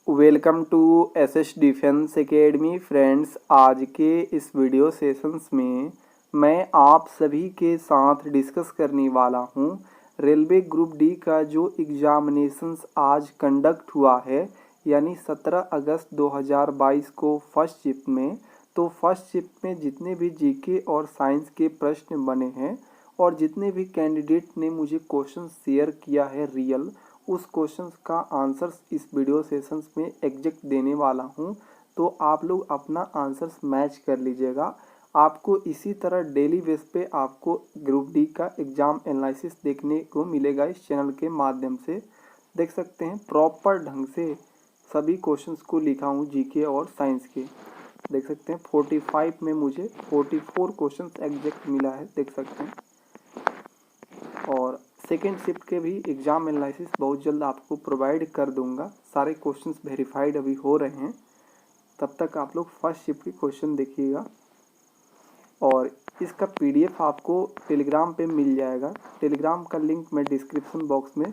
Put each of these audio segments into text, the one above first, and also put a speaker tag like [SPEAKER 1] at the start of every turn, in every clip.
[SPEAKER 1] Welcome to SS defence academy friends. आज के इस वीडियो सेशंस में मैं आप सभी के साथ डिस्कस करने वाला हूं रेलवे ग्रुप डी का जो एग्जामिनेशंस आज कंडक्ट हुआ है, यानी 17 अगस्त 2022 को फर्स्ट शिफ्ट में। तो फर्स्ट शिफ्ट में जितने भी जीके और साइंस के प्रश्न बने हैं और जितने भी कैंडिडेट ने मुझे क्वेश्चन शेयर किया है रियल, उस क्वेश्चंस का आंसर्स इस वीडियो सेशंस में एग्जैक्ट देने वाला हूं। तो आप लोग अपना आंसर्स मैच कर लीजिएगा। आपको इसी तरह डेली बेस पे आपको ग्रुप डी का एग्जाम एनालिसिस देखने को मिलेगा इस चैनल के माध्यम से। देख सकते हैं प्रॉपर ढंग से सभी क्वेश्चंस को लिखा हूँ जीके और साइंस के। देख सकते हैं 45 में मुझे 44 क्वेश्चंस एग्जैक्ट मिला है, देख सकते हैं। और सेकेंड शिफ्ट के भी एग्जाम एनालिसिस बहुत जल्द आपको प्रोवाइड कर दूंगा। सारे क्वेश्चंस वेरीफाइड अभी हो रहे हैं, तब तक आप लोग फर्स्ट शिफ्ट के क्वेश्चन देखिएगा। और इसका पीडीएफ आपको टेलीग्राम पे मिल जाएगा। टेलीग्राम का लिंक मैं डिस्क्रिप्शन बॉक्स में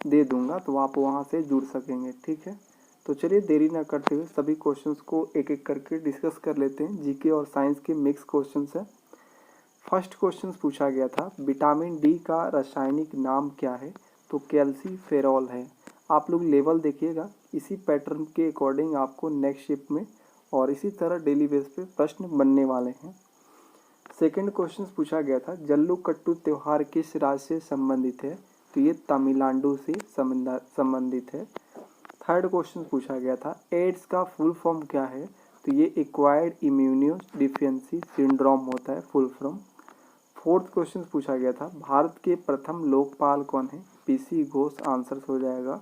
[SPEAKER 1] दे दूंगा, तो आप वहां से जुड़ सकेंगे, ठीक है। तो चलिए देरी ना करते हुए सभी क्वेश्चंस को एक एक करके डिस्कस कर लेते हैं। जीके और साइंस के मिक्स क्वेश्चन है। फर्स्ट क्वेश्चन पूछा गया था विटामिन डी का रासायनिक नाम क्या है, तो कैल्सीफेरॉल है। आप लोग लेवल देखिएगा, इसी पैटर्न के अकॉर्डिंग आपको नेक्स्ट शिफ्ट में और इसी तरह डेली बेस पे प्रश्न बनने वाले हैं। सेकंड क्वेश्चन पूछा गया था जल्लीकट्टू त्योहार किस राज्य से संबंधित है, तो ये तमिलनाडु से संबंधित है। थर्ड क्वेश्चन पूछा गया था एड्स का फुल फॉर्म क्या है, तो ये एक्वायर्ड इम्यूनो डिफिशियंसी सिंड्रोम होता है फुल फॉर्म। फोर्थ क्वेश्चन पूछा गया था भारत के प्रथम लोकपाल कौन है, पीसी घोष आंसर हो जाएगा।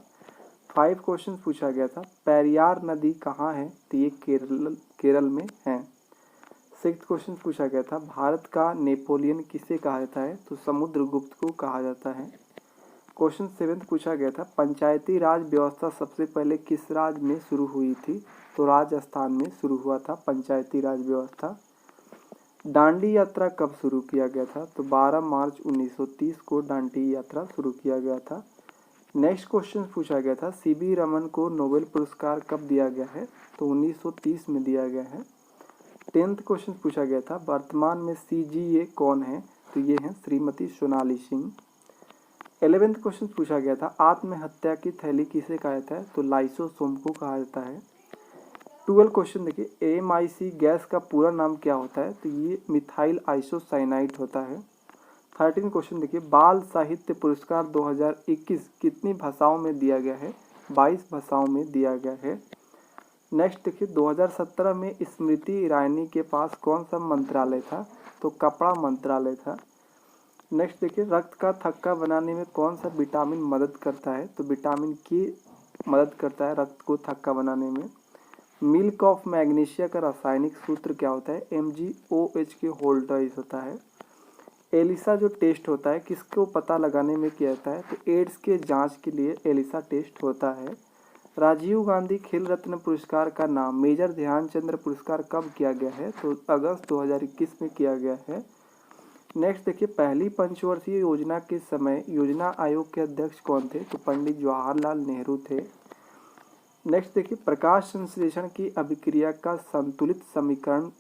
[SPEAKER 1] 5 क्वेश्चन पूछा गया था पेरियार नदी कहाँ है, तो ये केरल में है। 6 क्वेश्चन पूछा गया था भारत का नेपोलियन किसे कहा जाता है, तो समुद्रगुप्त को कहा जाता है। क्वेश्चन 7 पूछा गया था पंचायती राज व्यवस्था सबसे पहले किस राज्य में शुरू हुई थी, तो राजस्थान में शुरू हुआ था पंचायती राज व्यवस्था। डांडी यात्रा कब शुरू किया गया था, तो 12 मार्च 1930 को डांडी यात्रा शुरू किया गया था। नेक्स्ट क्वेश्चन पूछा गया था सीबी रमन को नोबेल पुरस्कार कब दिया गया है, तो 1930 में दिया गया है। 10th क्वेश्चन पूछा गया था वर्तमान में सीजीए कौन है, तो ये है श्रीमती सोनाली सिंह। 11th क्वेश्चन पूछा गया था आत्महत्या की थैली किसे कहा जाता है, तो लाइसोसोम को कहा जाता है। 12 क्वेश्चन देखिए एएमआईसी गैस का पूरा नाम क्या होता है, तो ये मिथाइल आइसोसाइनाइड होता है। 13 क्वेश्चन देखिए बाल साहित्य पुरस्कार 2021 कितनी भाषाओं में दिया गया है, 22 भाषाओं में दिया गया है। नेक्स्ट देखिए 2017 में स्मृति ईरानी के पास कौन सा मंत्रालय था, तो कपड़ा मंत्रालय था। नेक्स्ट देखिए रक्त का थक्का बनाने में कौन सा विटामिन मदद करता है, तो विटामिन के मदद करता है रक्त को थक्का बनाने में। मिल्क ऑफ मैग्नीशिया का रासायनिक सूत्र क्या होता है, MgOH के होल्डराइज होता है। एलिसा जो टेस्ट होता है किसको पता लगाने में किया जाता है, तो एड्स के जांच के लिए एलिसा टेस्ट होता है। राजीव गांधी खेल रत्न पुरस्कार का नाम मेजर ध्यानचंद्र पुरस्कार कब किया गया है, तो अगस्त 2021 में किया गया है। नेक्स्ट देखिए पहली पंचवर्षीय योजना के समय योजना आयोग के अध्यक्ष कौन थे, तो पंडित जवाहरलाल नेहरू थे। नेक्स्ट देखिए प्रकाश संश्लेषण की अभिक्रिया का संतुलित समीकरण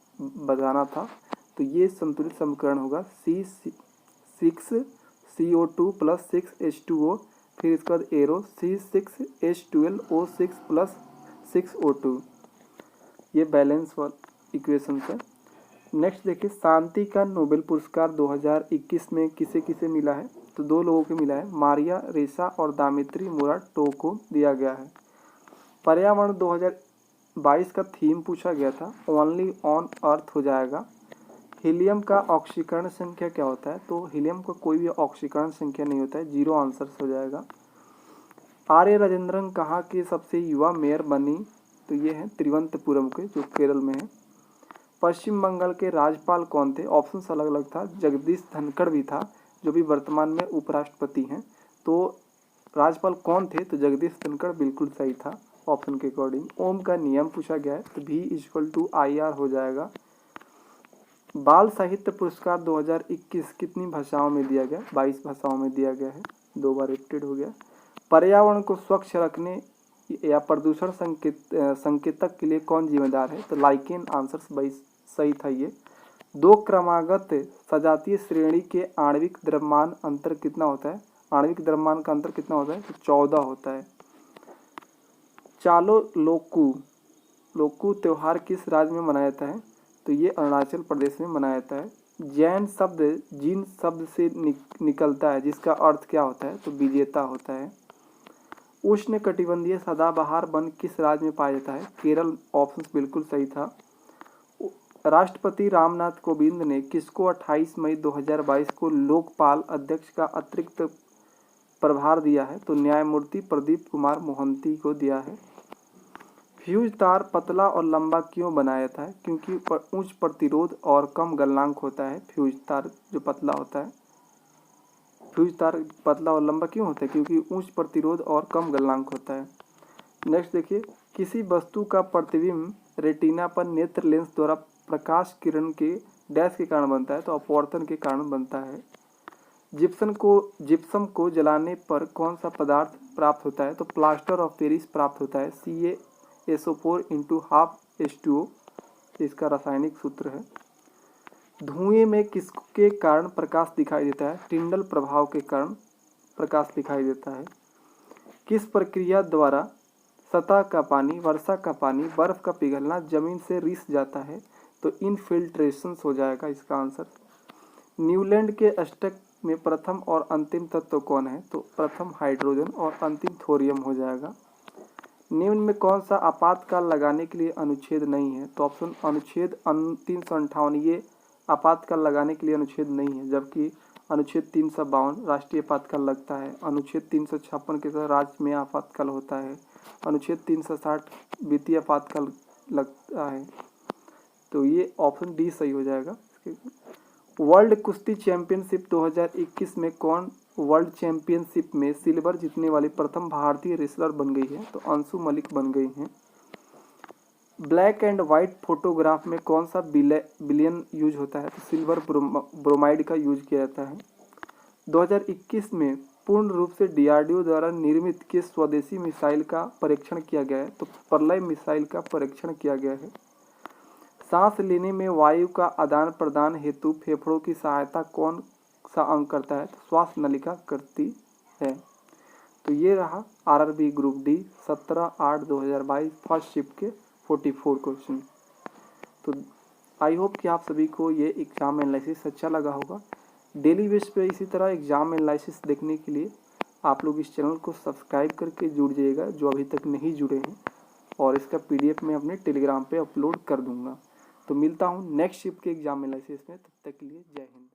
[SPEAKER 1] बताना था, तो ये संतुलित समीकरण होगा C6CO2 + 6H2O, फिर इसके बाद एरो C6H12O6 + 6O2, ये बैलेंस वाला इक्वेशन है। नेक्स्ट देखिए शांति का नोबेल पुरस्कार 2021 में किसे किसे मिला है, तो 2 लोगों को मिला है, मारिया रेसा और दामित्री मोराटो को दिया गया है। पर्यावरण 2022 का थीम पूछा गया था ओनली ऑन अर्थ हो जाएगा। हीलियम का ऑक्सीकरण संख्या क्या होता है, तो हीलियम का कोई भी ऑक्सीकरण संख्या नहीं होता है, 0 आंसर हो जाएगा। आर्य राजेंद्रन कहाँ के सबसे युवा मेयर बनी, तो ये है तिरुवनंतपुरम के जो केरल में है। पश्चिम बंगाल के राज्यपाल कौन थे, ऑप्शन अलग अलग था, जगदीश धनखड़ भी था जो भी वर्तमान में उपराष्ट्रपति हैं। तो राज्यपाल कौन थे, तो जगदीश धनखड़ बिल्कुल सही था ऑप्शन के अकॉर्डिंग। ओम का नियम पूछा गया है, तो V = IR हो जाएगा। बाल साहित्य पुरस्कार 2021 कितनी भाषाओं में दिया गया, 22 भाषाओं में दिया गया है, 2 बार रिपीटेड हो गया। पर्यावरण को स्वच्छ रखने या प्रदूषण संकेतक के लिए कौन जिम्मेदार है? तो लाइकेन आंसर सही था ये। दो क्रमागत सजातीय श्रेणी के आणविक द्रव्यमान अंतर कितना होता है? आणविक द्रव्यमान का अंतर कितना होता है? तो 14 होता है। चालो लोकू त्योहार किस राज्य में मनाया जाता है? तो ये अरुणाचल प्रदेश में मनाया जाता है। जैन शब्द जिन शब्द से निकलता है जिसका अर्थ क्या होता है? तो विजेता होता है। उष्ण कटिबंधीय सदाबहार वन किस राज्य में पाया जाता है? केरल। ऑप्शन बिल्कुल सही था। राष्ट्रपति रामनाथ कोविंद ने किसको 28 मई 2022 को लोकपाल अध्यक्ष का अतिरिक्त प्रभार दिया है? तो न्यायमूर्ति प्रदीप कुमार मोहंती को दिया है। फ्यूज तार पतला और लंबा क्यों बनाया जाता है? क्योंकि उच्च प्रतिरोध और कम गलनांक होता है। फ्यूज तार जो पतला होता है, फ्यूज तार पतला और लंबा क्यों होता है? क्योंकि उच्च प्रतिरोध और कम गलनांक होता है। नेक्स्ट देखिए, किसी वस्तु का प्रतिबिंब रेटिना पर नेत्र लेंस द्वारा प्रकाश किरण के डैश के कारण बनता है? तो अपवर्तन के कारण बनता है। जिप्सम को जलाने पर कौन सा पदार्थ प्राप्त होता है? तो प्लास्टर ऑफ पेरिस प्राप्त होता है। CaSO4 × 12 H2O इसका रासायनिक सूत्र है। धुएं में किसके कारण प्रकाश दिखाई देता है? टिंडल प्रभाव के कारण प्रकाश दिखाई देता है। किस प्रक्रिया द्वारा सतह का पानी, वर्षा का पानी, बर्फ का पिघलना जमीन से रिस जाता है? तो इनफिल्ट्रेशन हो जाएगा इसका आंसर। न्यूलैंड के अष्टक में प्रथम और अंतिम तत्व कौन है? तो प्रथम हाइड्रोजन और अंतिम थोरियम हो जाएगा। निम्न में कौन सा आपातकाल लगाने के लिए अनुच्छेद नहीं है? तो ऑप्शन अनुच्छेद 358 ये आपातकाल लगाने के लिए अनुच्छेद नहीं है, जबकि अनुच्छेद 352 राष्ट्रीय आपातकाल लगता है। अनुच्छेद 356 के तहत राज्य में आपातकाल होता है। अनुच्छेद 360 वित्तीय आपातकाल लगता है। तो ये ऑप्शन डी सही हो जाएगा। वर्ल्ड कुश्ती चैंपियनशिप 2021 में कौन वर्ल्ड चैंपियनशिप में सिल्वर जीतने वाली प्रथम भारतीय रेसलर बन गई है? तो अंशु मलिक बन गई हैं। ब्लैक एंड वाइट फोटोग्राफ में कौन सा बिलियन यूज होता है? तो सिल्वर ब्रोमाइड का यूज किया जाता है। 2021 में पूर्ण रूप से DRDO द्वारा निर्मित किस स्वदेशी मिसाइल का परीक्षण किया गया है? तो प्रलय मिसाइल का परीक्षण किया गया है। सांस लेने में वायु का आदान प्रदान हेतु फेफड़ों की सहायता कौन सा अंग करता है? तो श्वास नलिका करती है। तो ये रहा RRB group D 17/8/2022 first shift के 44 क्वेश्चन। तो आई होप कि आप सभी को ये एग्जाम एनालिसिस अच्छा लगा होगा। डेली बेस पे इसी तरह एग्जाम एनालिसिस देखने के लिए आप लोग इस चैनल को सब्सक्राइब करके जुड़ जाइएगा जो अभी तक नहीं जुड़े हैं, और इसका PDF मैं अपने टेलीग्राम पे अपलोड कर दूंगा। तो मिलता हूँ नेक्स्ट शिफ्ट के एग्जाम एनालिसिस में, तब तक के लिए जय हिंद।